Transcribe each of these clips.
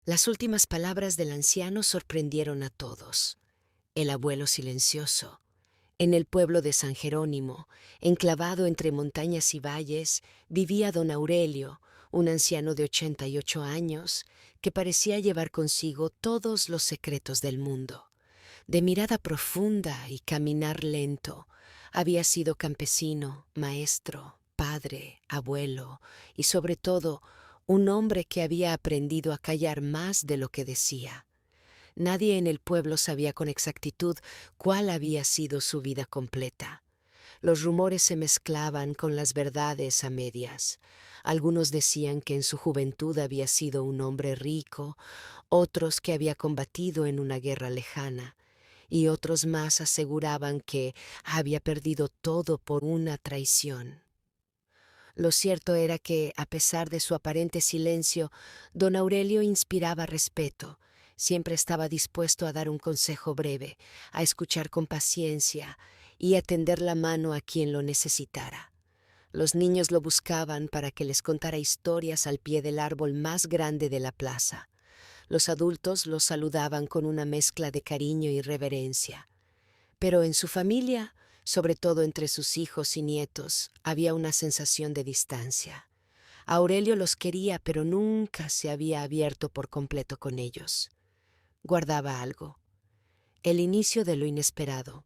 Las últimas palabras del anciano sorprendieron a todos. El abuelo silencioso. En el pueblo de San Jerónimo, enclavado entre montañas y valles, vivía don Aurelio, un anciano de 88 años, que parecía llevar consigo todos los secretos del mundo. De mirada profunda y caminar lento, había sido campesino, maestro, padre, abuelo y sobre todo un hombre que había aprendido a callar más de lo que decía. Nadie en el pueblo sabía con exactitud cuál había sido su vida completa. Los rumores se mezclaban con las verdades a medias. Algunos decían que en su juventud había sido un hombre rico, otros que había combatido en una guerra lejana, y otros más aseguraban que había perdido todo por una traición. Lo cierto era que, a pesar de su aparente silencio, don Aurelio inspiraba respeto. Siempre estaba dispuesto a dar un consejo breve, a escuchar con paciencia y a tender la mano a quien lo necesitara. Los niños lo buscaban para que les contara historias al pie del árbol más grande de la plaza. Los adultos lo saludaban con una mezcla de cariño y reverencia. Pero en su familia, sobre todo entre sus hijos y nietos, había una sensación de distancia. Aurelio los quería, pero nunca se había abierto por completo con ellos. Guardaba algo, el inicio de lo inesperado.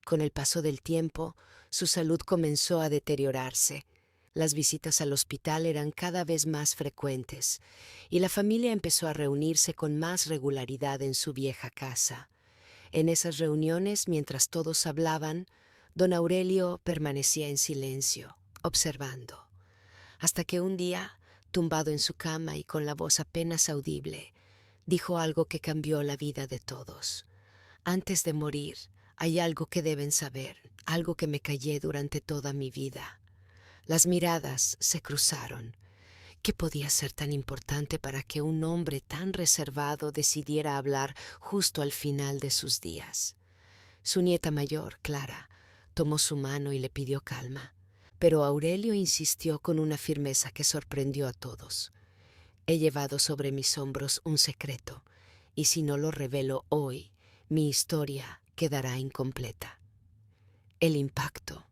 Con el paso del tiempo, su salud comenzó a deteriorarse. Las visitas al hospital eran cada vez más frecuentes y la familia empezó a reunirse con más regularidad en su vieja casa. En esas reuniones, mientras todos hablaban, don Aurelio permanecía en silencio, observando, hasta que un día, tumbado en su cama y con la voz apenas audible, dijo algo que cambió la vida de todos. Antes de morir, hay algo que deben saber, algo que me callé durante toda mi vida. Las miradas se cruzaron. ¿Qué podía ser tan importante para que un hombre tan reservado decidiera hablar justo al final de sus días? Su nieta mayor, Clara, tomó su mano y le pidió calma, pero Aurelio insistió con una firmeza que sorprendió a todos. He llevado sobre mis hombros un secreto, y si no lo revelo hoy, mi historia quedará incompleta. El impacto.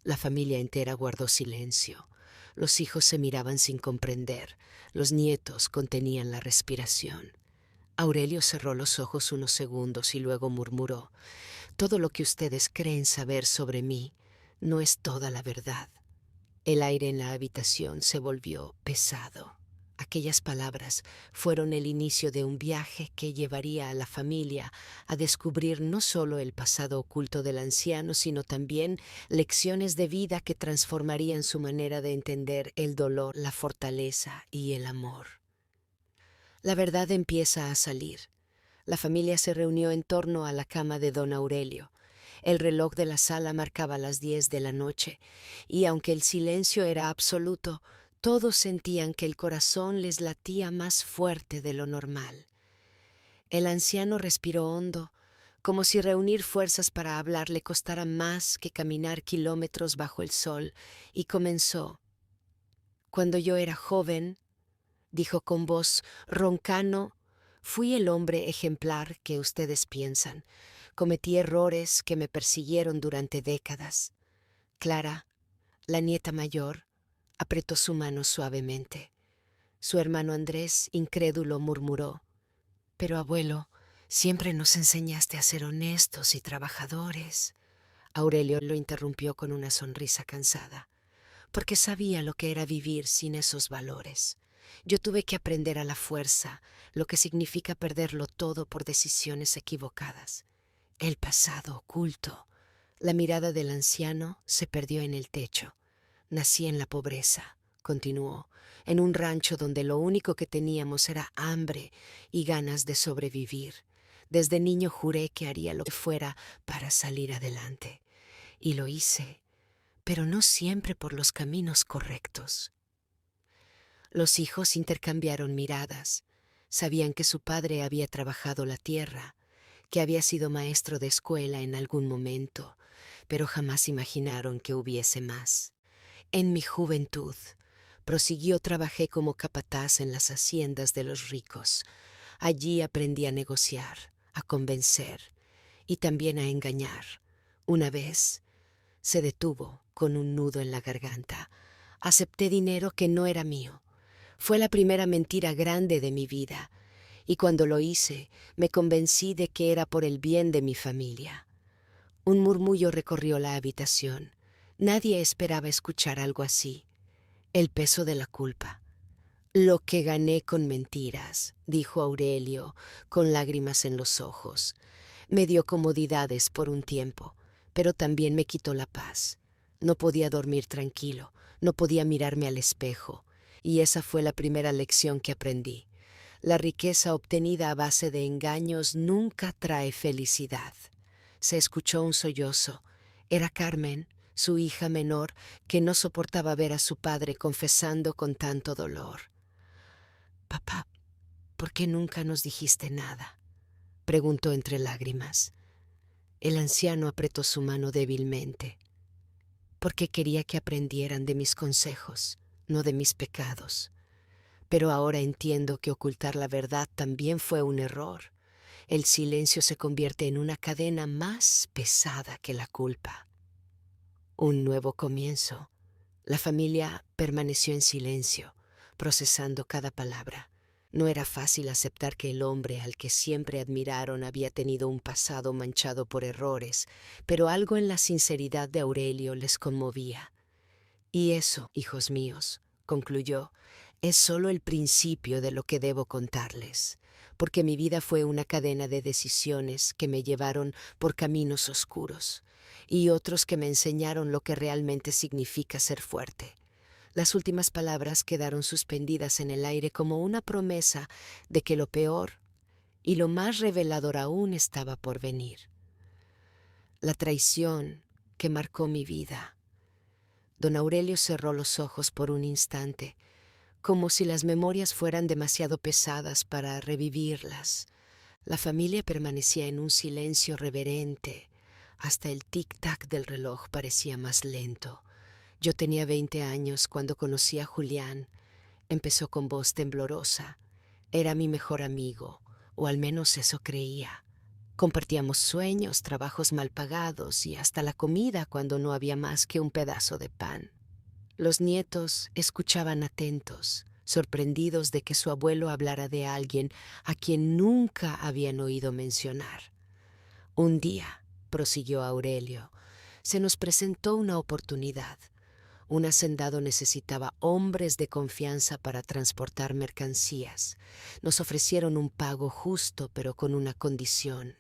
La familia entera guardó silencio. Los hijos se miraban sin comprender. Los nietos contenían la respiración. Aurelio cerró los ojos unos segundos y luego murmuró: todo lo que ustedes creen saber sobre mí no es toda la verdad. El aire en la habitación se volvió pesado. Aquellas palabras fueron el inicio de un viaje que llevaría a la familia a descubrir no solo el pasado oculto del anciano, sino también lecciones de vida que transformarían su manera de entender el dolor, la fortaleza y el amor. La verdad empieza a salir. La familia se reunió en torno a la cama de don Aurelio. El reloj de la sala marcaba las 10 de la noche, y aunque el silencio era absoluto, todos sentían que el corazón les latía más fuerte de lo normal. El anciano respiró hondo, como si reunir fuerzas para hablar le costara más que caminar kilómetros bajo el sol, y comenzó. Cuando yo era joven, dijo con voz roncano, fui el hombre ejemplar que ustedes piensan. Cometí errores que me persiguieron durante décadas. Clara, la nieta mayor, apretó su mano suavemente. Su hermano Andrés, incrédulo, murmuró: pero abuelo, siempre nos enseñaste a ser honestos y trabajadores. Aurelio lo interrumpió con una sonrisa cansada, porque sabía lo que era vivir sin esos valores. Yo tuve que aprender a la fuerza lo que significa perderlo todo por decisiones equivocadas. El pasado oculto. La mirada del anciano se perdió en el techo. Nací en la pobreza, continuó, en un rancho donde lo único que teníamos era hambre y ganas de sobrevivir. Desde niño juré que haría lo que fuera para salir adelante. Y lo hice, pero no siempre por los caminos correctos. Los hijos intercambiaron miradas. Sabían que su padre había trabajado la tierra, que había sido maestro de escuela en algún momento, pero jamás imaginaron que hubiese más. En mi juventud, Prosiguió: trabajé como capataz en las haciendas de los ricos. Allí aprendí a negociar, a convencer y también a engañar. Una vez se detuvo con un nudo en la garganta. Acepté dinero que no era mío. Fue la primera mentira grande de mi vida, y cuando lo hice, me convencí de que era por el bien de mi familia. Un murmullo recorrió la habitación. Nadie esperaba escuchar algo así. El peso de la culpa. Lo que gané con mentiras, dijo Aurelio, con lágrimas en los ojos. Me dio comodidades por un tiempo, pero también me quitó la paz. No podía dormir tranquilo, no podía mirarme al espejo, y esa fue la primera lección que aprendí. La riqueza obtenida a base de engaños nunca trae felicidad. Se escuchó un sollozo. Era Carmen, su hija menor, que no soportaba ver a su padre confesando con tanto dolor. «Papá, ¿por qué nunca nos dijiste nada?», preguntó entre lágrimas. El anciano apretó su mano débilmente. «Porque quería que aprendieran de mis consejos, no de mis pecados. Pero ahora entiendo que ocultar la verdad también fue un error. El silencio se convierte en una cadena más pesada que la culpa». Un nuevo comienzo. La familia permaneció en silencio, procesando cada palabra. No era fácil aceptar que el hombre al que siempre admiraron había tenido un pasado manchado por errores, pero algo en la sinceridad de Aurelio les conmovía. «Y eso, hijos míos», concluyó, «es solo el principio de lo que debo contarles, porque mi vida fue una cadena de decisiones que me llevaron por caminos oscuros, y otros que me enseñaron lo que realmente significa ser fuerte». Las últimas palabras quedaron suspendidas en el aire como una promesa de que lo peor y lo más revelador aún estaba por venir. La traición que marcó mi vida. Don Aurelio cerró los ojos por un instante, como si las memorias fueran demasiado pesadas para revivirlas. La familia permanecía en un silencio reverente. Hasta el tic-tac del reloj parecía más lento. Yo tenía 20 años cuando conocí a Julián. Empezó con voz temblorosa. Era mi mejor amigo, o al menos eso creía. Compartíamos sueños, trabajos mal pagados y hasta la comida cuando no había más que un pedazo de pan. Los nietos escuchaban atentos, sorprendidos de que su abuelo hablara de alguien a quien nunca habían oído mencionar. Un día, prosiguió Aurelio, se nos presentó una oportunidad. Un hacendado necesitaba hombres de confianza para transportar mercancías. Nos ofrecieron un pago justo, pero con una condición: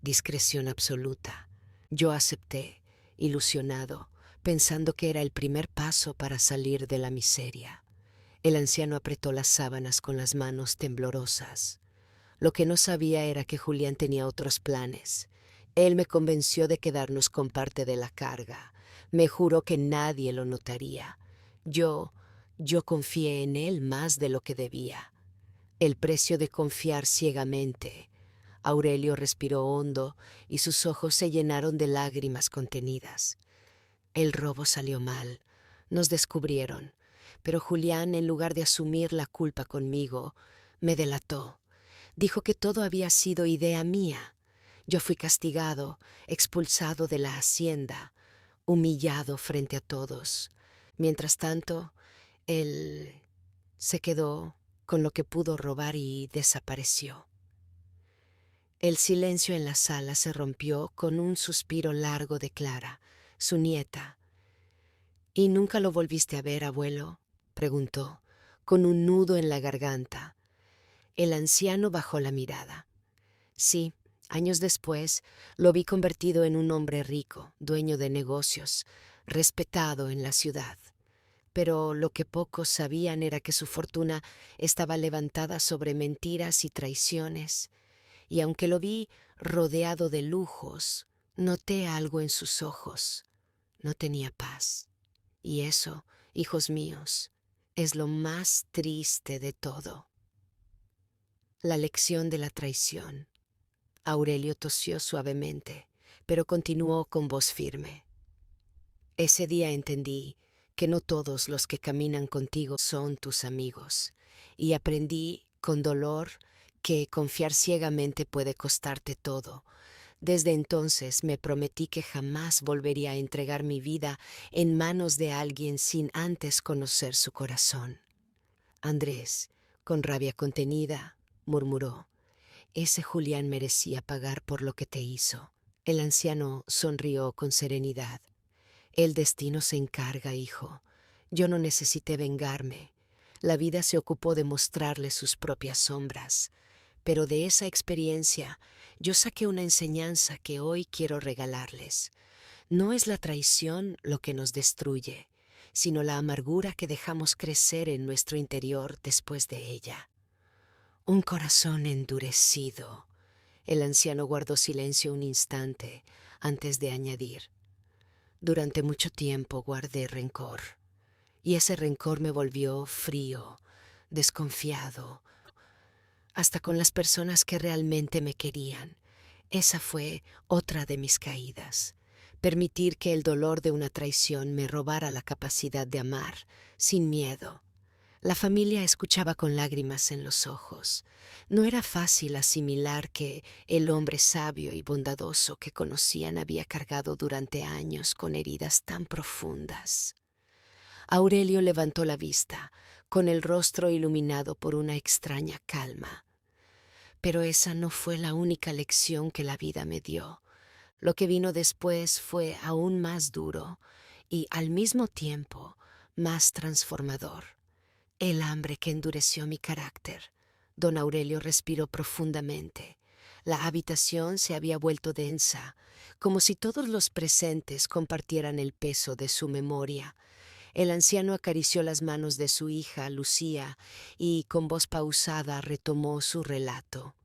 discreción absoluta. Yo acepté, ilusionado, pensando que era el primer paso para salir de la miseria. El anciano apretó las sábanas con las manos temblorosas. Lo que no sabía era que Julián tenía otros planes. Él me convenció de quedarnos con parte de la carga. Me juró que nadie lo notaría. Yo confié en él más de lo que debía. El precio de confiar ciegamente. Aurelio respiró hondo y sus ojos se llenaron de lágrimas contenidas. El robo salió mal. Nos descubrieron. Pero Julián, en lugar de asumir la culpa conmigo, me delató. Dijo que todo había sido idea mía. Yo fui castigado, expulsado de la hacienda, humillado frente a todos. Mientras tanto, él se quedó con lo que pudo robar y desapareció. El silencio en la sala se rompió con un suspiro largo de Clara, su nieta. «¿Y nunca lo volviste a ver, abuelo?», preguntó, con un nudo en la garganta. El anciano bajó la mirada. «Sí, años después lo vi convertido en un hombre rico, dueño de negocios, respetado en la ciudad. Pero lo que pocos sabían era que su fortuna estaba levantada sobre mentiras y traiciones, y aunque lo vi rodeado de lujos, noté algo en sus ojos. No tenía paz. Y eso, hijos míos, es lo más triste de todo». La lección de la traición. Aurelio tosió suavemente, pero continuó con voz firme. «Ese día entendí que no todos los que caminan contigo son tus amigos, y aprendí con dolor que confiar ciegamente puede costarte todo. Desde entonces me prometí que jamás volvería a entregar mi vida en manos de alguien sin antes conocer su corazón. Andrés, con rabia contenida, murmuró: ese Julián merecía pagar por lo que te hizo. El anciano sonrió con serenidad. El destino se encarga, hijo. Yo no necesité vengarme. La vida se ocupó de mostrarle sus propias sombras. Pero de esa experiencia yo saqué una enseñanza que hoy quiero regalarles. No es la traición lo que nos destruye, sino la amargura que dejamos crecer en nuestro interior después de ella. Un corazón endurecido. El anciano guardó silencio un instante antes de añadir: durante mucho tiempo guardé rencor, y ese rencor me volvió frío, desconfiado, hasta con las personas que realmente me querían. Esa fue otra de mis caídas. Permitir que el dolor de una traición me robara la capacidad de amar sin miedo. La familia escuchaba con lágrimas en los ojos. No era fácil asimilar que el hombre sabio y bondadoso que conocían había cargado durante años con heridas tan profundas. Aurelio levantó la vista, con el rostro iluminado por una extraña calma. Pero esa no fue la única lección que la vida me dio. Lo que vino después fue aún más duro y, al mismo tiempo, más transformador. El hambre que endureció mi carácter. Don Aurelio respiró profundamente. La habitación se había vuelto densa, como si todos los presentes compartieran el peso de su memoria. El anciano acarició las manos de su hija, Lucía, y con voz pausada retomó su relato.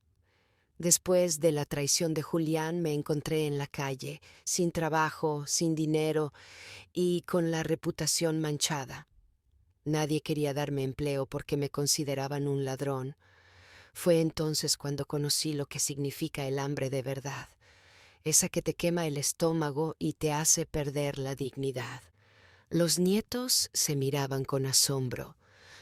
Después de la traición de Julián me encontré en la calle, sin trabajo, sin dinero y con la reputación manchada. Nadie quería darme empleo porque me consideraban un ladrón. Fue entonces cuando conocí lo que significa el hambre de verdad, esa que te quema el estómago y te hace perder la dignidad. Los nietos se miraban con asombro.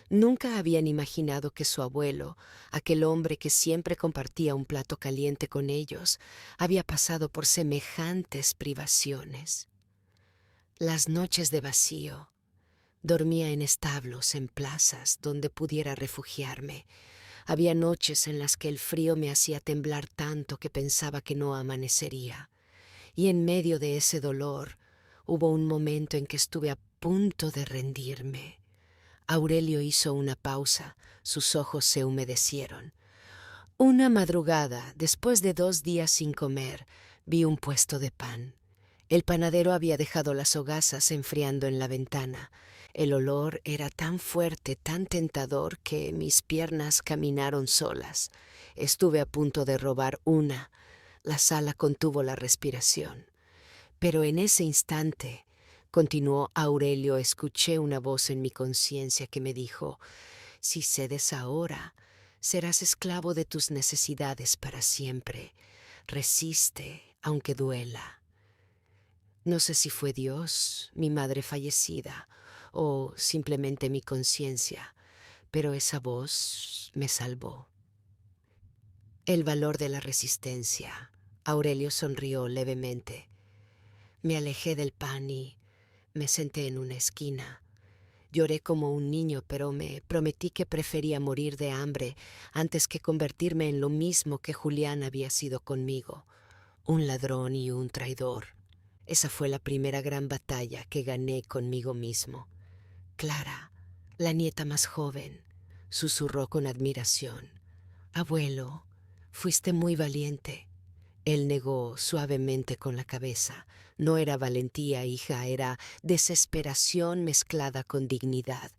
Nunca habían imaginado que su abuelo, aquel hombre que siempre compartía un plato caliente con ellos, había pasado por semejantes privaciones. Las noches de vacío. Dormía en establos, en plazas, donde pudiera refugiarme. Había noches en las que el frío me hacía temblar tanto que pensaba que no amanecería. Y en medio de ese dolor, hubo un momento en que estuve a punto de rendirme. Aurelio hizo una pausa, sus ojos se humedecieron. Una madrugada, después de 2 días sin comer, vi un puesto de pan. El panadero había dejado las hogazas enfriando en la ventana. El olor era tan fuerte, tan tentador, que mis piernas caminaron solas. Estuve a punto de robar una. La sala contuvo la respiración. Pero en ese instante, continuó Aurelio, escuché una voz en mi conciencia que me dijo: si cedes ahora, serás esclavo de tus necesidades para siempre. Resiste, aunque duela. No sé si fue Dios, mi madre fallecida, o simplemente mi conciencia, pero esa voz me salvó. El valor de la resistencia. Aurelio sonrió levemente. Me alejé del pan y me senté en una esquina. Lloré como un niño, pero me prometí que prefería morir de hambre antes que convertirme en lo mismo que Julián había sido conmigo, un ladrón y un traidor. Esa fue la primera gran batalla que gané conmigo mismo. Clara, la nieta más joven, susurró con admiración. Abuelo, fuiste muy valiente. Él negó suavemente con la cabeza. No era valentía, hija, era desesperación mezclada con dignidad.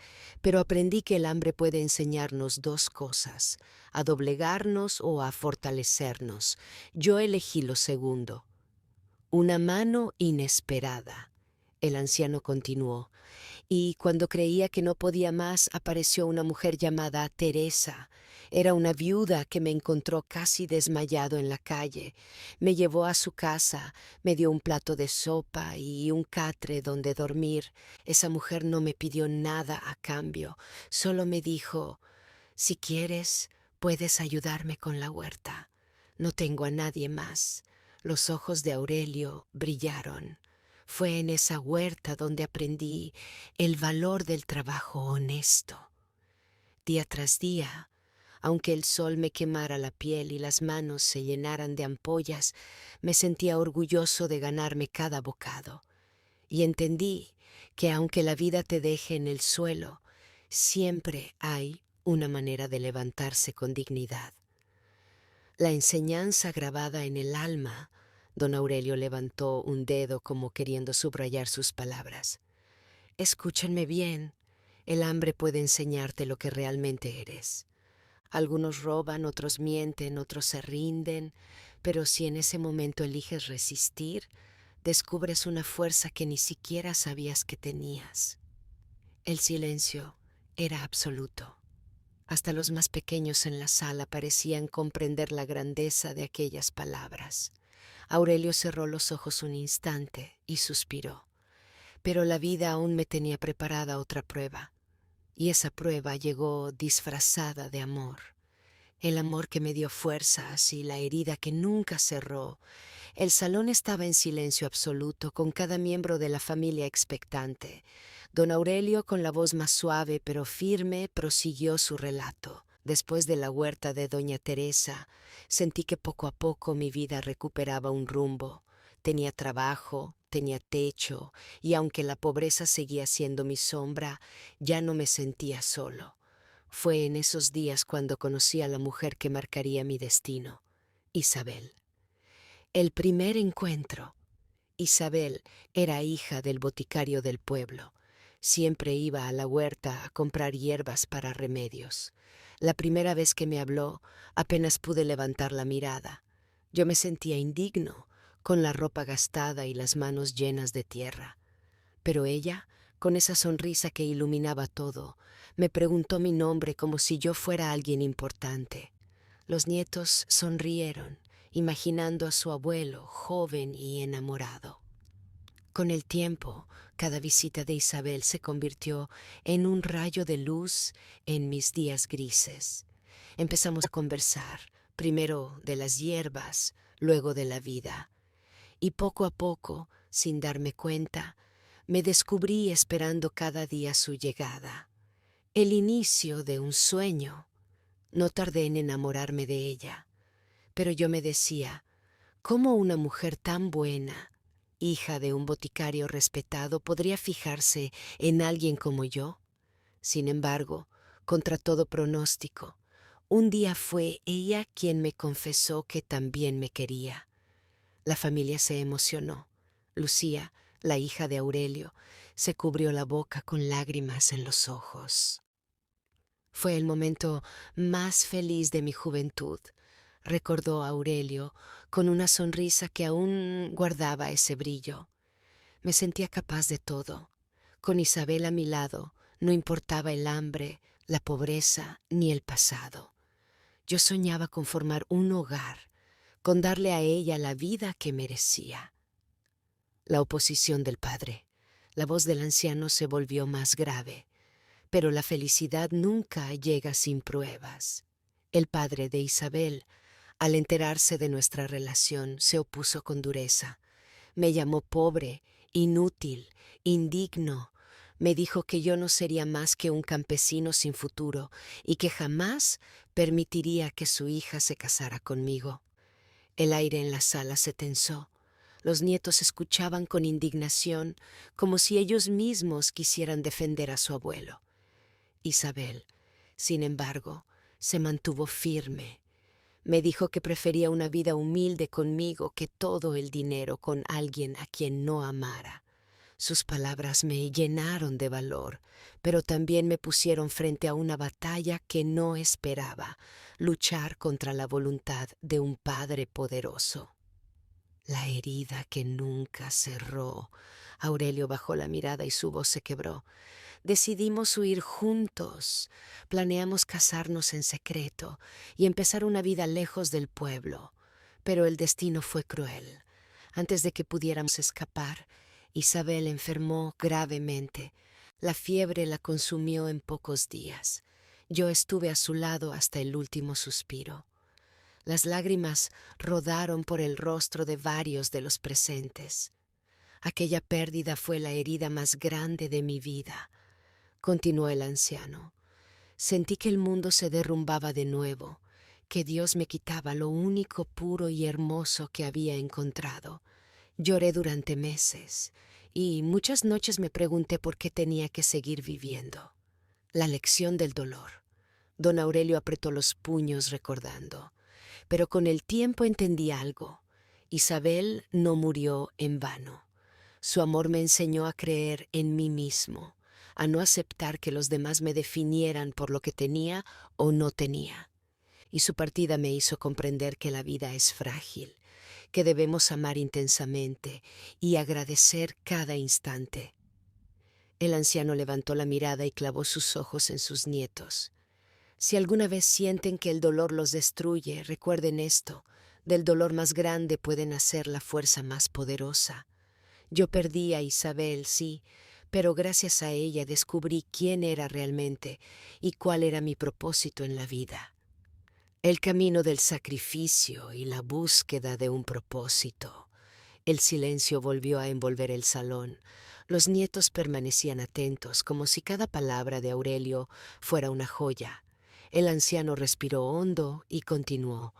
Pero aprendí que el hambre puede enseñarnos 2 cosas: a doblegarnos o a fortalecernos. Yo elegí lo segundo. Una mano inesperada. El anciano continuó. Y cuando creía que no podía más, apareció una mujer llamada Teresa. Era una viuda que me encontró casi desmayado en la calle. Me llevó a su casa, me dio un plato de sopa y un catre donde dormir. Esa mujer no me pidió nada a cambio, solo me dijo: si quieres, puedes ayudarme con la huerta. No tengo a nadie más. Los ojos de Aurelio brillaron. Fue en esa huerta donde aprendí el valor del trabajo honesto. Día tras día, aunque el sol me quemara la piel y las manos se llenaran de ampollas, me sentía orgulloso de ganarme cada bocado. Y entendí que aunque la vida te deje en el suelo, siempre hay una manera de levantarse con dignidad. La enseñanza grabada en el alma. Don Aurelio levantó un dedo como queriendo subrayar sus palabras. Escúchenme bien, el hambre puede enseñarte lo que realmente eres. Algunos roban, otros mienten, otros se rinden, pero si en ese momento eliges resistir, descubres una fuerza que ni siquiera sabías que tenías. El silencio era absoluto. Hasta los más pequeños en la sala parecían comprender la grandeza de aquellas palabras. Aurelio cerró los ojos un instante y suspiró. Pero la vida aún me tenía preparada otra prueba, y esa prueba llegó disfrazada de amor. El amor que me dio fuerzas y la herida que nunca cerró. El salón estaba en silencio absoluto, con cada miembro de la familia expectante. Don Aurelio, con la voz más suave pero firme, prosiguió su relato. Después de la huerta de doña Teresa, sentí que poco a poco mi vida recuperaba un rumbo. Tenía trabajo, tenía techo, y aunque la pobreza seguía siendo mi sombra, ya no me sentía solo. Fue en esos días cuando conocí a la mujer que marcaría mi destino, Isabel. El primer encuentro. Isabel era hija del boticario del pueblo. Siempre iba a la huerta a comprar hierbas para remedios. La primera vez que me habló, apenas pude levantar la mirada. Yo me sentía indigno, con la ropa gastada y las manos llenas de tierra. Pero ella, con esa sonrisa que iluminaba todo, me preguntó mi nombre como si yo fuera alguien importante. Los nietos sonrieron, imaginando a su abuelo, joven y enamorado. Con el tiempo, cada visita de Isabel se convirtió en un rayo de luz en mis días grises. Empezamos a conversar, primero de las hierbas, luego de la vida. Y poco a poco, sin darme cuenta, me descubrí esperando cada día su llegada. El inicio de un sueño. No tardé en enamorarme de ella, pero yo me decía: ¿cómo una mujer tan buena, hija de un boticario respetado, podría fijarse en alguien como yo? Sin embargo, contra todo pronóstico, un día fue ella quien me confesó que también me quería. La familia se emocionó. Lucía, la hija de Aurelio, se cubrió la boca con lágrimas en los ojos. Fue el momento más feliz de mi juventud, recordó Aurelio con una sonrisa que aún guardaba ese brillo. Me sentía capaz de todo. Con Isabel a mi lado, no importaba el hambre, la pobreza ni el pasado. Yo soñaba con formar un hogar, con darle a ella la vida que merecía. La oposición del padre. La voz del anciano se volvió más grave. Pero la felicidad nunca llega sin pruebas. El padre de Isabel, al enterarse de nuestra relación, se opuso con dureza. Me llamó pobre, inútil, indigno. Me dijo que yo no sería más que un campesino sin futuro y que jamás permitiría que su hija se casara conmigo. El aire en la sala se tensó. Los nietos escuchaban con indignación, como si ellos mismos quisieran defender a su abuelo. Isabel, sin embargo, se mantuvo firme. Me dijo que prefería una vida humilde conmigo que todo el dinero con alguien a quien no amara. Sus palabras me llenaron de valor, pero también me pusieron frente a una batalla que no esperaba: luchar contra la voluntad de un padre poderoso. La herida que nunca cerró. Aurelio bajó la mirada y su voz se quebró. Decidimos huir juntos, planeamos casarnos en secreto y empezar una vida lejos del pueblo. Pero el destino fue cruel. Antes de que pudiéramos escapar, Isabel enfermó gravemente. La fiebre la consumió en pocos días. Yo estuve a su lado hasta el último suspiro. Las lágrimas rodaron por el rostro de varios de los presentes. Aquella pérdida fue la herida más grande de mi vida, continuó el anciano. Sentí que el mundo se derrumbaba de nuevo, que Dios me quitaba lo único puro y hermoso que había encontrado. Lloré durante meses y muchas noches me pregunté por qué tenía que seguir viviendo. La lección del dolor. Don Aurelio apretó los puños recordando. Pero con el tiempo entendí algo. Isabel no murió en vano. Su amor me enseñó a creer en mí mismo, a no aceptar que los demás me definieran por lo que tenía o no tenía. Y su partida me hizo comprender que la vida es frágil, que debemos amar intensamente y agradecer cada instante. El anciano levantó la mirada y clavó sus ojos en sus nietos. Si alguna vez sienten que el dolor los destruye, recuerden esto: del dolor más grande puede nacer la fuerza más poderosa. Yo perdí a Isabel, sí, pero gracias a ella descubrí quién era realmente y cuál era mi propósito en la vida. El camino del sacrificio y la búsqueda de un propósito. El silencio volvió a envolver el salón. Los nietos permanecían atentos, como si cada palabra de Aurelio fuera una joya. El anciano respiró hondo y continuó.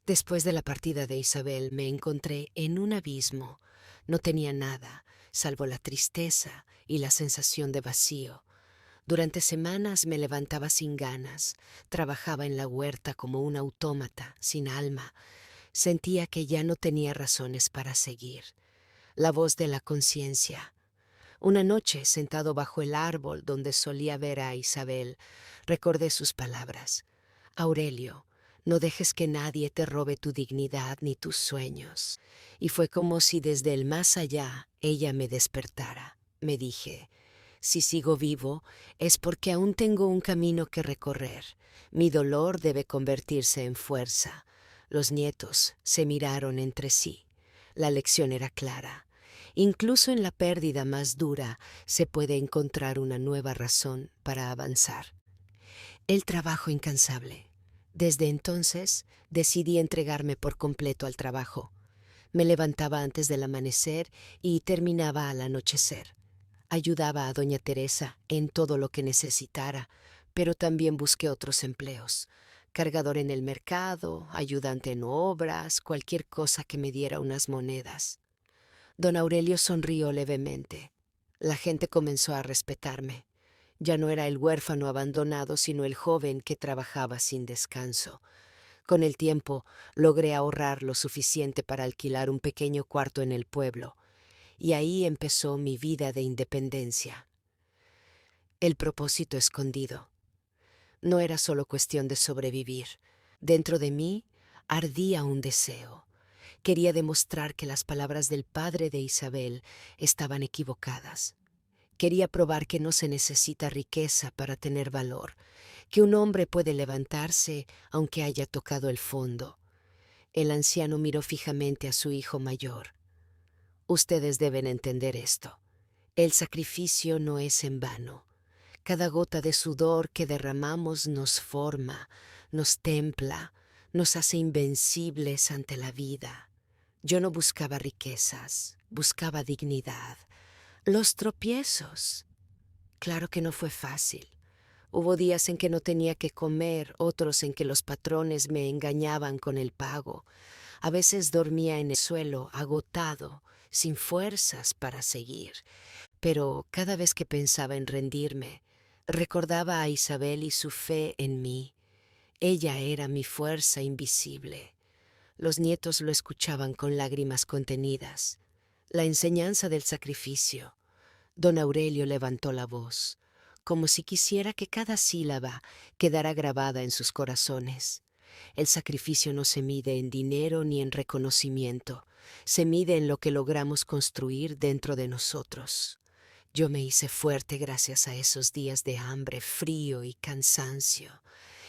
Después de la partida de Isabel me encontré en un abismo. No tenía nada, salvo la tristeza y la sensación de vacío. Durante semanas me levantaba sin ganas, trabajaba en la huerta como un autómata, sin alma. Sentía que ya no tenía razones para seguir. La voz de la conciencia. Una noche, sentado bajo el árbol donde solía ver a Isabel, recordé sus palabras. Aurelio, no dejes que nadie te robe tu dignidad ni tus sueños. Y fue como si desde el más allá ella me despertara. Me dije, si sigo vivo es porque aún tengo un camino que recorrer. Mi dolor debe convertirse en fuerza. Los nietos se miraron entre sí. La lección era clara. Incluso en la pérdida más dura se puede encontrar una nueva razón para avanzar. El trabajo incansable. Desde entonces decidí entregarme por completo al trabajo. Me levantaba antes del amanecer y terminaba al anochecer. Ayudaba a doña Teresa en todo lo que necesitara, pero también busqué otros empleos. Cargador en el mercado, ayudante en obras, cualquier cosa que me diera unas monedas. Don Aurelio sonrió levemente. La gente comenzó a respetarme. Ya no era el huérfano abandonado, sino el joven que trabajaba sin descanso. Con el tiempo logré ahorrar lo suficiente para alquilar un pequeño cuarto en el pueblo, y ahí empezó mi vida de independencia. El propósito escondido. No era solo cuestión de sobrevivir. Dentro de mí ardía un deseo. Quería demostrar que las palabras del padre de Isabel estaban equivocadas. Quería probar que no se necesita riqueza para tener valor, que un hombre puede levantarse aunque haya tocado el fondo. El anciano miró fijamente a su hijo mayor. Ustedes deben entender esto. El sacrificio no es en vano. Cada gota de sudor que derramamos nos forma, nos templa, nos hace invencibles ante la vida. Yo no buscaba riquezas, buscaba dignidad. Los tropiezos. Claro que no fue fácil. Hubo días en que no tenía que comer, otros en que los patrones me engañaban con el pago. A veces dormía en el suelo, agotado, sin fuerzas para seguir. Pero cada vez que pensaba en rendirme, recordaba a Isabel y su fe en mí. Ella era mi fuerza invisible. Los nietos lo escuchaban con lágrimas contenidas. La enseñanza del sacrificio. Don Aurelio levantó la voz, como si quisiera que cada sílaba quedara grabada en sus corazones. El sacrificio no se mide en dinero ni en reconocimiento, se mide en lo que logramos construir dentro de nosotros. Yo me hice fuerte gracias a esos días de hambre, frío y cansancio,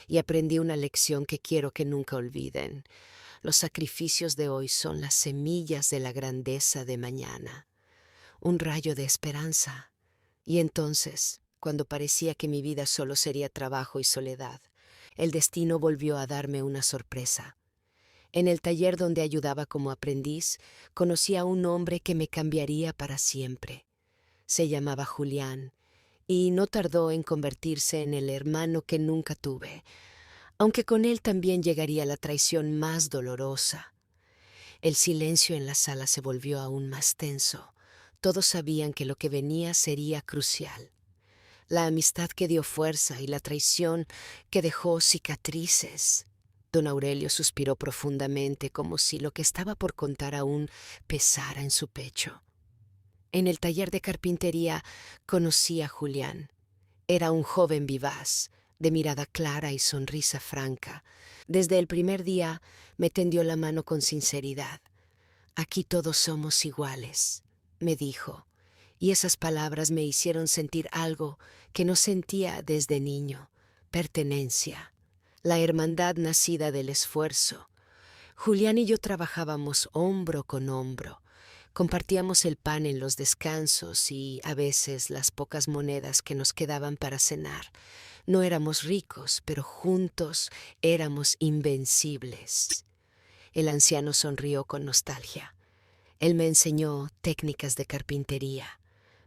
y aprendí una lección que quiero que nunca olviden. Los sacrificios de hoy son las semillas de la grandeza de mañana, un rayo de esperanza. Y entonces, cuando parecía que mi vida solo sería trabajo y soledad, el destino volvió a darme una sorpresa. En el taller donde ayudaba como aprendiz, conocí a un hombre que me cambiaría para siempre. Se llamaba Julián, y no tardó en convertirse en el hermano que nunca tuve, aunque con él también llegaría la traición más dolorosa. El silencio en la sala se volvió aún más tenso. Todos sabían que lo que venía sería crucial. La amistad que dio fuerza y la traición que dejó cicatrices. Don Aurelio suspiró profundamente, como si lo que estaba por contar aún pesara en su pecho. En el taller de carpintería conocí a Julián. Era un joven vivaz, de mirada clara y sonrisa franca. Desde el primer día me tendió la mano con sinceridad. «Aquí todos somos iguales», me dijo, y esas palabras me hicieron sentir algo que no sentía desde niño: pertenencia, la hermandad nacida del esfuerzo. Julián y yo trabajábamos hombro con hombro. Compartíamos el pan en los descansos y, a veces, las pocas monedas que nos quedaban para cenar. No éramos ricos, pero juntos éramos invencibles. El anciano sonrió con nostalgia. Él me enseñó técnicas de carpintería.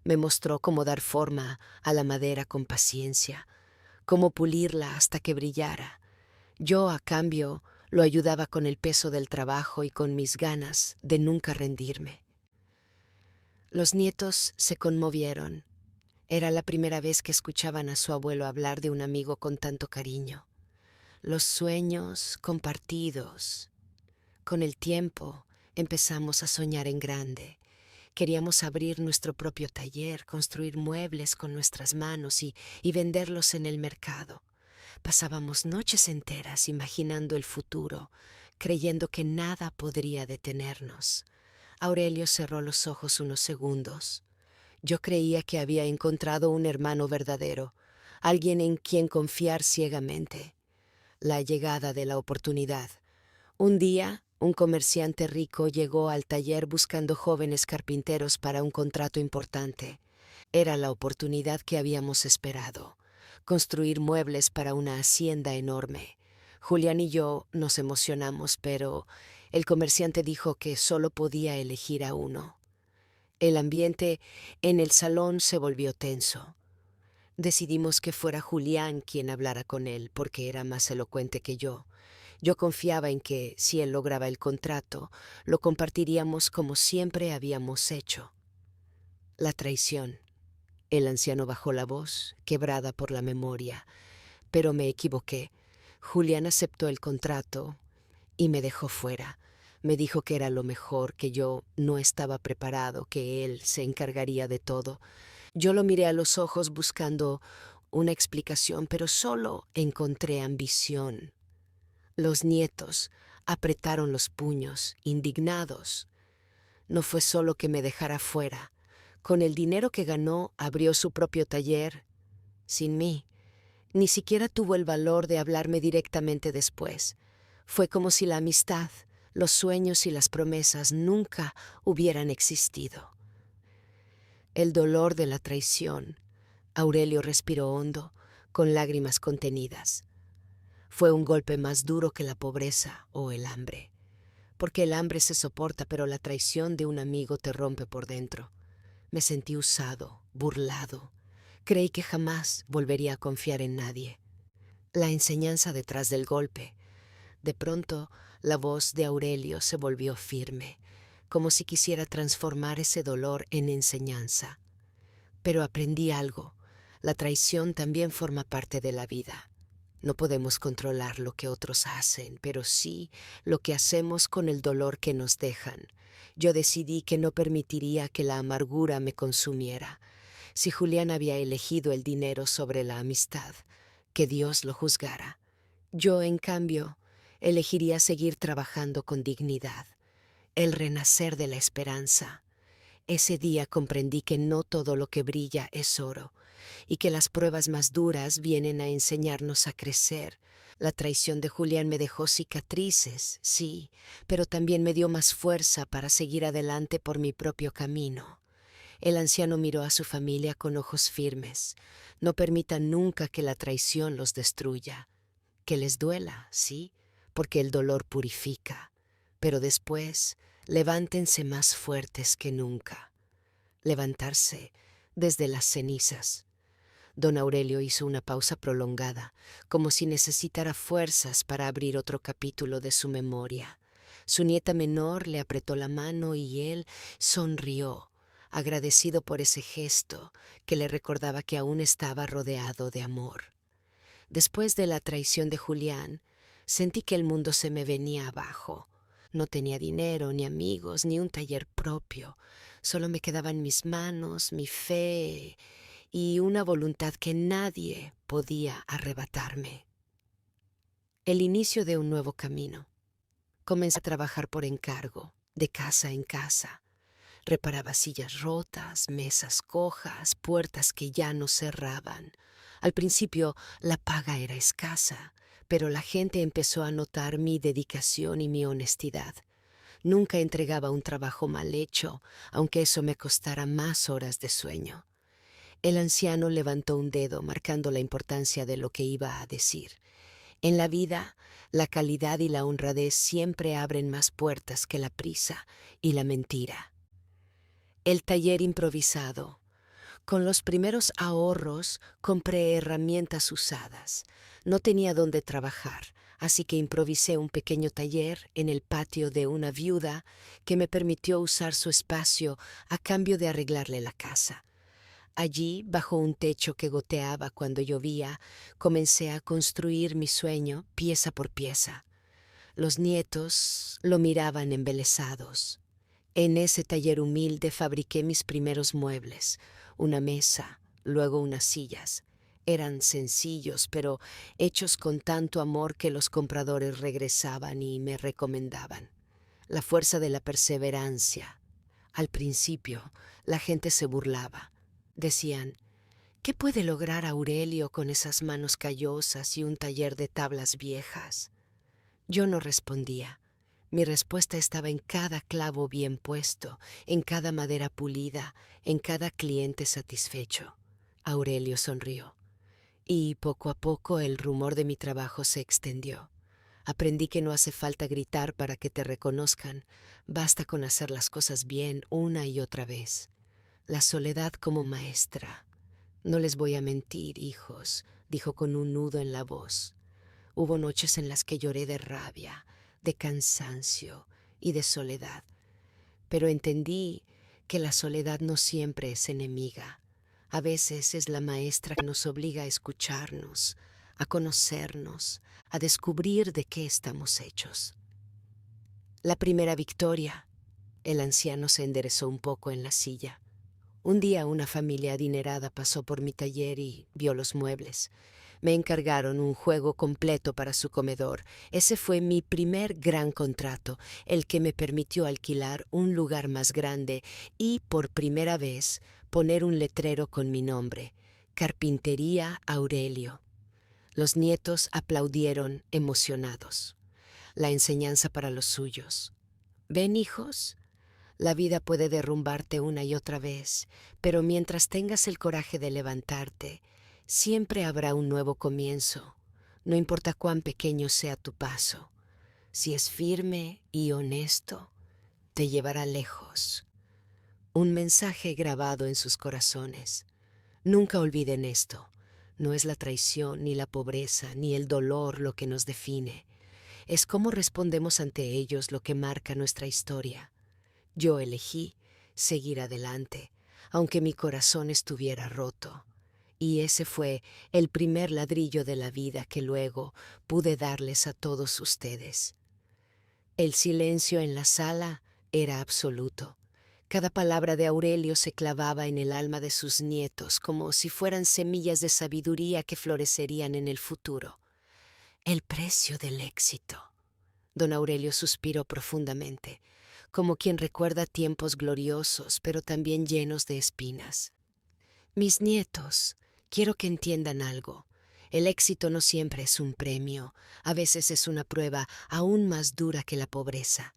Me mostró cómo dar forma a la madera con paciencia, cómo pulirla hasta que brillara. Yo, a cambio, lo ayudaba con el peso del trabajo y con mis ganas de nunca rendirme. Los nietos se conmovieron. Era la primera vez que escuchaban a su abuelo hablar de un amigo con tanto cariño. Los sueños compartidos. Con el tiempo empezamos a soñar en grande. Queríamos abrir nuestro propio taller, construir muebles con nuestras manos y venderlos en el mercado. Pasábamos noches enteras imaginando el futuro, creyendo que nada podría detenernos. Aurelio cerró los ojos unos segundos. Yo creía que había encontrado un hermano verdadero, alguien en quien confiar ciegamente. La llegada de la oportunidad. Un día, un comerciante rico llegó al taller buscando jóvenes carpinteros para un contrato importante. Era la oportunidad que habíamos esperado: construir muebles para una hacienda enorme. Julián y yo nos emocionamos, pero el comerciante dijo que solo podía elegir a uno. El ambiente en el salón se volvió tenso. Decidimos que fuera Julián quien hablara con él, porque era más elocuente que yo. Yo confiaba en que, si él lograba el contrato, lo compartiríamos como siempre habíamos hecho. La traición. El anciano bajó la voz, quebrada por la memoria. Pero me equivoqué. Julián aceptó el contrato y me dejó fuera. Me dijo que era lo mejor, que yo no estaba preparado, que él se encargaría de todo. Yo lo miré a los ojos buscando una explicación, pero solo encontré ambición. Los nietos apretaron los puños, indignados. No fue solo que me dejara fuera. Con el dinero que ganó, abrió su propio taller. Sin mí, ni siquiera tuvo el valor de hablarme directamente después. Fue como si la amistad, los sueños y las promesas nunca hubieran existido. El dolor de la traición. Aurelio respiró hondo, con lágrimas contenidas. Fue un golpe más duro que la pobreza o el hambre. Porque el hambre se soporta, pero la traición de un amigo te rompe por dentro. Me sentí usado, burlado. Creí que jamás volvería a confiar en nadie. La enseñanza detrás del golpe. De pronto, la voz de Aurelio se volvió firme, como si quisiera transformar ese dolor en enseñanza. Pero aprendí algo. La traición también forma parte de la vida. No podemos controlar lo que otros hacen, pero sí lo que hacemos con el dolor que nos dejan. Yo decidí que no permitiría que la amargura me consumiera. Si Julián había elegido el dinero sobre la amistad, que Dios lo juzgara. Yo, en cambio, elegiría seguir trabajando con dignidad, el renacer de la esperanza. Ese día comprendí que no todo lo que brilla es oro, y que las pruebas más duras vienen a enseñarnos a crecer. La traición de Julián me dejó cicatrices, sí, pero también me dio más fuerza para seguir adelante por mi propio camino. El anciano miró a su familia con ojos firmes. No permitan nunca que la traición los destruya. Que les duela, sí, porque el dolor purifica, pero después levántense más fuertes que nunca. Levantarse desde las cenizas. Don Aurelio hizo una pausa prolongada, como si necesitara fuerzas para abrir otro capítulo de su memoria. Su nieta menor le apretó la mano y él sonrió, agradecido por ese gesto que le recordaba que aún estaba rodeado de amor. Después de la traición de Julián, sentí que el mundo se me venía abajo. No tenía dinero, ni amigos, ni un taller propio. Solo me quedaban mis manos, mi fe y una voluntad que nadie podía arrebatarme. El inicio de un nuevo camino. Comencé a trabajar por encargo, de casa en casa. Reparaba sillas rotas, mesas cojas, puertas que ya no cerraban. Al principio la paga era escasa, pero la gente empezó a notar mi dedicación y mi honestidad. Nunca entregaba un trabajo mal hecho, aunque eso me costara más horas de sueño. El anciano levantó un dedo marcando la importancia de lo que iba a decir. En la vida, la calidad y la honradez siempre abren más puertas que la prisa y la mentira. El taller improvisado. Con los primeros ahorros compré herramientas usadas. No tenía dónde trabajar, así que improvisé un pequeño taller en el patio de una viuda que me permitió usar su espacio a cambio de arreglarle la casa. Allí, bajo un techo que goteaba cuando llovía, comencé a construir mi sueño pieza por pieza. Los nietos lo miraban embelesados. En ese taller humilde fabriqué mis primeros muebles, una mesa, luego unas sillas. Eran sencillos, pero hechos con tanto amor que los compradores regresaban y me recomendaban. La fuerza de la perseverancia. Al principio, la gente se burlaba. Decían, ¿qué puede lograr Aurelio con esas manos callosas y un taller de tablas viejas? Yo no respondía. Mi respuesta estaba en cada clavo bien puesto, en cada madera pulida, en cada cliente satisfecho. Aurelio sonrió. Y poco a poco el rumor de mi trabajo se extendió. Aprendí que no hace falta gritar para que te reconozcan, basta con hacer las cosas bien una y otra vez. La soledad como maestra. No les voy a mentir, hijos, dijo con un nudo en la voz. Hubo noches en las que lloré de rabia, de cansancio y de soledad, pero entendí que la soledad no siempre es enemiga. A veces es la maestra que nos obliga a escucharnos, a conocernos, a descubrir de qué estamos hechos. La primera victoria. El anciano se enderezó un poco en la silla. Un día una familia adinerada pasó por mi taller y vio los muebles. Me encargaron un juego completo para su comedor. Ese fue mi primer gran contrato, el que me permitió alquilar un lugar más grande y, por primera vez, poner un letrero con mi nombre, Carpintería Aurelio. Los nietos aplaudieron emocionados. La enseñanza para los suyos. ¿Ven, hijos? La vida puede derrumbarte una y otra vez, pero mientras tengas el coraje de levantarte, siempre habrá un nuevo comienzo, no importa cuán pequeño sea tu paso. Si es firme y honesto, te llevará lejos. Un mensaje grabado en sus corazones. Nunca olviden esto. No es la traición, ni la pobreza, ni el dolor lo que nos define. Es cómo respondemos ante ellos lo que marca nuestra historia. Yo elegí seguir adelante, aunque mi corazón estuviera roto. Y ese fue el primer ladrillo de la vida que luego pude darles a todos ustedes. El silencio en la sala era absoluto. Cada palabra de Aurelio se clavaba en el alma de sus nietos como si fueran semillas de sabiduría que florecerían en el futuro. El precio del éxito. Don Aurelio suspiró profundamente. como quien recuerda tiempos gloriosos, pero también llenos de espinas. Mis nietos, quiero que entiendan algo. El éxito no siempre es un premio, a veces es una prueba aún más dura que la pobreza.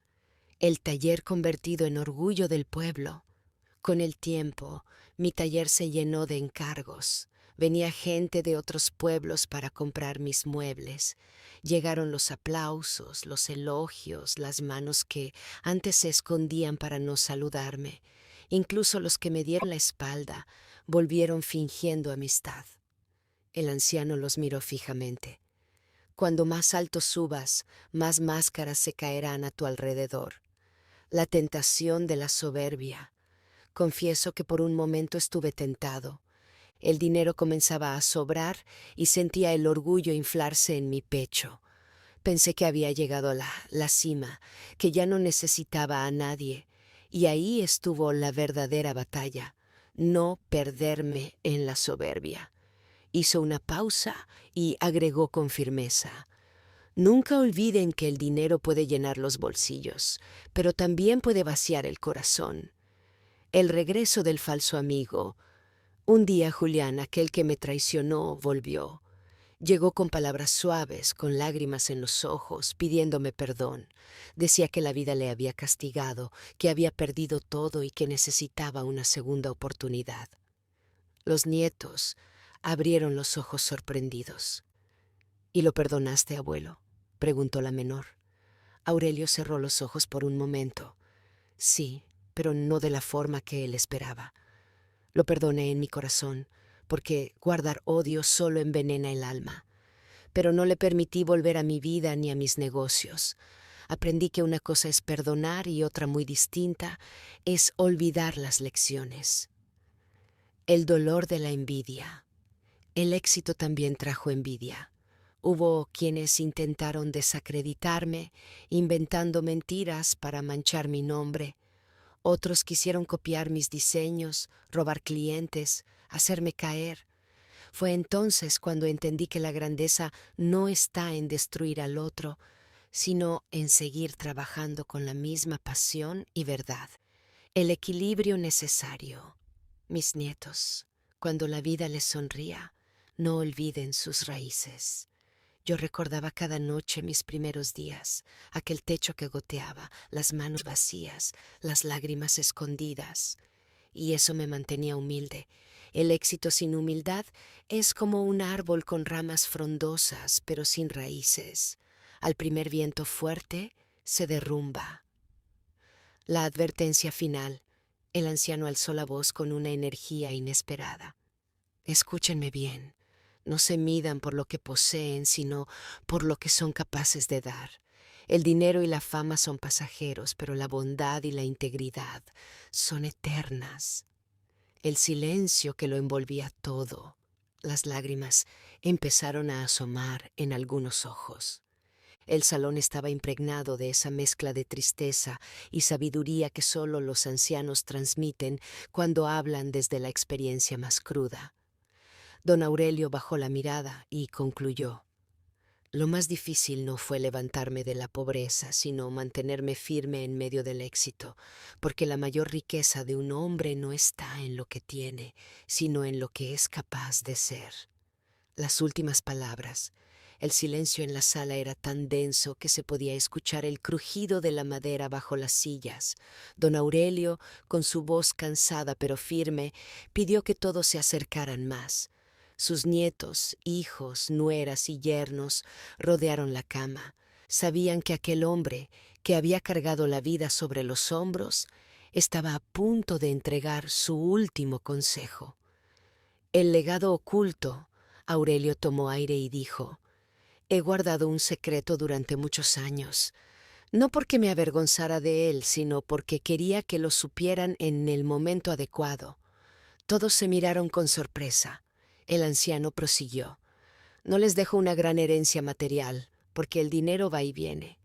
El taller convertido en orgullo del pueblo. Con el tiempo, mi taller se llenó de encargos. Venía gente de otros pueblos para comprar mis muebles. Llegaron los aplausos, los elogios, las manos que antes se escondían para no saludarme. Incluso los que me dieron la espalda volvieron fingiendo amistad. El anciano los miró fijamente. Cuando más alto subas, más máscaras se caerán a tu alrededor. La tentación de la soberbia. Confieso que por un momento estuve tentado. El dinero comenzaba a sobrar y sentía el orgullo inflarse en mi pecho. Pensé que había llegado a la cima, que ya no necesitaba a nadie. Y ahí estuvo la verdadera batalla, no perderme en la soberbia. Hizo una pausa y agregó con firmeza: Nunca olviden que el dinero puede llenar los bolsillos, pero también puede vaciar el corazón. El regreso del falso amigo. Un día Julián, aquel que me traicionó, volvió. Llegó con palabras suaves, con lágrimas en los ojos, pidiéndome perdón. Decía que la vida le había castigado, que había perdido todo y que necesitaba una segunda oportunidad. Los nietos abrieron los ojos sorprendidos. ¿Y lo perdonaste, abuelo?, preguntó la menor. Aurelio cerró los ojos por un momento. Sí, pero no de la forma que él esperaba. Lo perdoné en mi corazón, porque guardar odio solo envenena el alma. Pero no le permití volver a mi vida ni a mis negocios. Aprendí que una cosa es perdonar y otra muy distinta es olvidar las lecciones. El dolor de la envidia. El éxito también trajo envidia. Hubo quienes intentaron desacreditarme, inventando mentiras para manchar mi nombre. Otros quisieron copiar mis diseños, robar clientes, hacerme caer. Fue entonces cuando entendí que la grandeza no está en destruir al otro, sino en seguir trabajando con la misma pasión y verdad. El equilibrio necesario. Mis nietos, cuando la vida les sonría, no olviden sus raíces. Yo recordaba cada noche mis primeros días, aquel techo que goteaba, las manos vacías, las lágrimas escondidas. Y eso me mantenía humilde. El éxito sin humildad es como un árbol con ramas frondosas, pero sin raíces. Al primer viento fuerte, se derrumba. La advertencia final. El anciano alzó la voz con una energía inesperada. Escúchenme bien. No se midan por lo que poseen, sino por lo que son capaces de dar. El dinero y la fama son pasajeros, pero la bondad y la integridad son eternas. El silencio que lo envolvía todo, las lágrimas, empezaron a asomar en algunos ojos. El salón estaba impregnado de esa mezcla de tristeza y sabiduría que solo los ancianos transmiten cuando hablan desde la experiencia más cruda. Don Aurelio bajó la mirada y concluyó: Lo más difícil no fue levantarme de la pobreza, sino mantenerme firme en medio del éxito, porque la mayor riqueza de un hombre no está en lo que tiene, sino en lo que es capaz de ser. Las últimas palabras. El silencio en la sala era tan denso que se podía escuchar el crujido de la madera bajo las sillas. Don Aurelio, con su voz cansada pero firme, pidió que todos se acercaran más. Sus nietos, hijos, nueras y yernos rodearon la cama. Sabían que aquel hombre, que había cargado la vida sobre los hombros, estaba a punto de entregar su último consejo. El legado oculto. Aurelio tomó aire y dijo: He guardado un secreto durante muchos años, no porque me avergonzara de él, sino porque quería que lo supieran en el momento adecuado. Todos se miraron con sorpresa. El anciano prosiguió: No les dejo una gran herencia material, porque el dinero va y viene,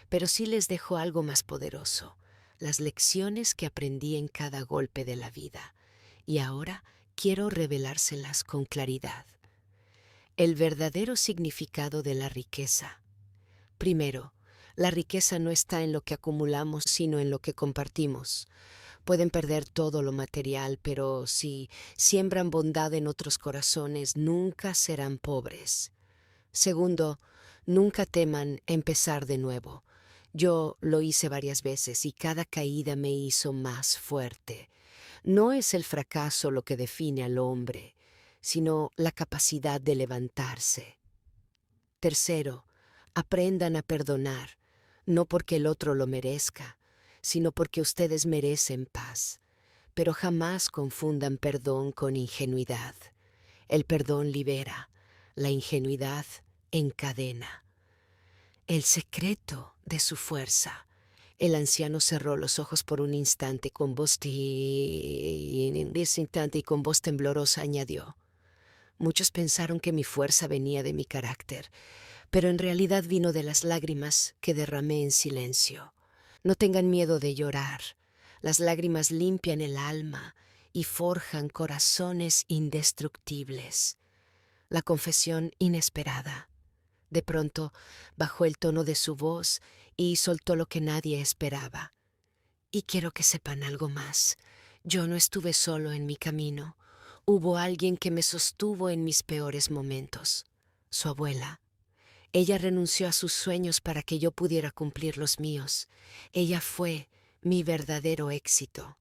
pero sí les dejo algo más poderoso, las lecciones que aprendí en cada golpe de la vida, y ahora quiero revelárselas con claridad. El verdadero significado de la riqueza. Primero, La riqueza no está en lo que acumulamos, sino en lo que compartimos. Pueden perder todo lo material, pero si siembran bondad en otros corazones, nunca serán pobres. Segundo, nunca teman empezar de nuevo. Yo lo hice varias veces y cada caída me hizo más fuerte. No es el fracaso lo que define al hombre, sino la capacidad de levantarse. Tercero, aprendan a perdonar, no porque el otro lo merezca, sino porque ustedes merecen paz. Pero jamás confundan perdón con ingenuidad. El perdón libera, la ingenuidad encadena. El secreto de su fuerza. El anciano cerró los ojos por un instante con voz en ese instante y con voz temblorosa añadió: Muchos pensaron que mi fuerza venía de mi carácter, pero en realidad vino de las lágrimas que derramé en silencio. No tengan miedo de llorar. Las lágrimas limpian el alma y forjan corazones indestructibles. La confesión inesperada. De pronto bajó el tono de su voz y soltó lo que nadie esperaba. Y quiero que sepan algo más. Yo no estuve solo en mi camino. Hubo alguien que me sostuvo en mis peores momentos. Su abuela. Ella renunció a sus sueños para que yo pudiera cumplir los míos. Ella fue mi verdadero éxito.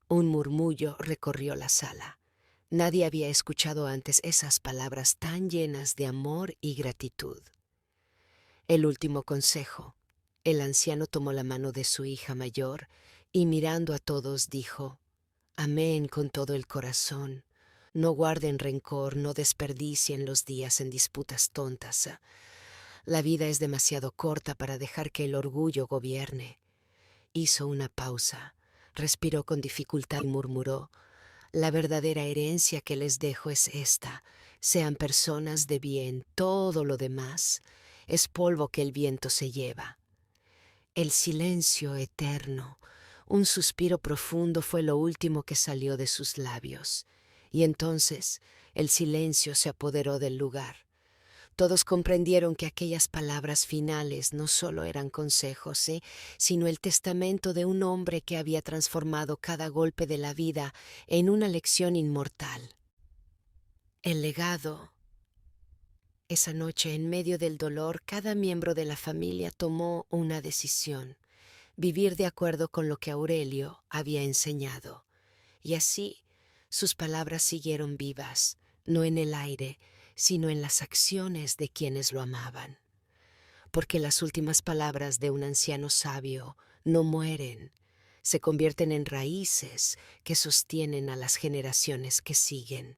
Un murmullo recorrió la sala. Nadie había escuchado antes esas palabras tan llenas de amor y gratitud. El último consejo. El anciano tomó la mano de su hija mayor y mirando a todos dijo: Amén con todo el corazón. No guarden rencor, no desperdicien los días en disputas tontas. La vida es demasiado corta para dejar que el orgullo gobierne. Hizo una pausa, respiró con dificultad y murmuró: La verdadera herencia que les dejo es esta: sean personas de bien, todo lo demás es polvo que el viento se lleva. El silencio eterno, un suspiro profundo fue lo último que salió de sus labios, y entonces el silencio se apoderó del lugar. Todos comprendieron que aquellas palabras finales no solo eran consejos, sino el testamento de un hombre que había transformado cada golpe de la vida en una lección inmortal. El legado. Esa noche, en medio del dolor, cada miembro de la familia tomó una decisión: vivir de acuerdo con lo que Aurelio había enseñado. Y así sus palabras siguieron vivas, no en el aire, sino en las acciones de quienes lo amaban. Porque las últimas palabras de un anciano sabio no mueren, se convierten en raíces que sostienen a las generaciones que siguen.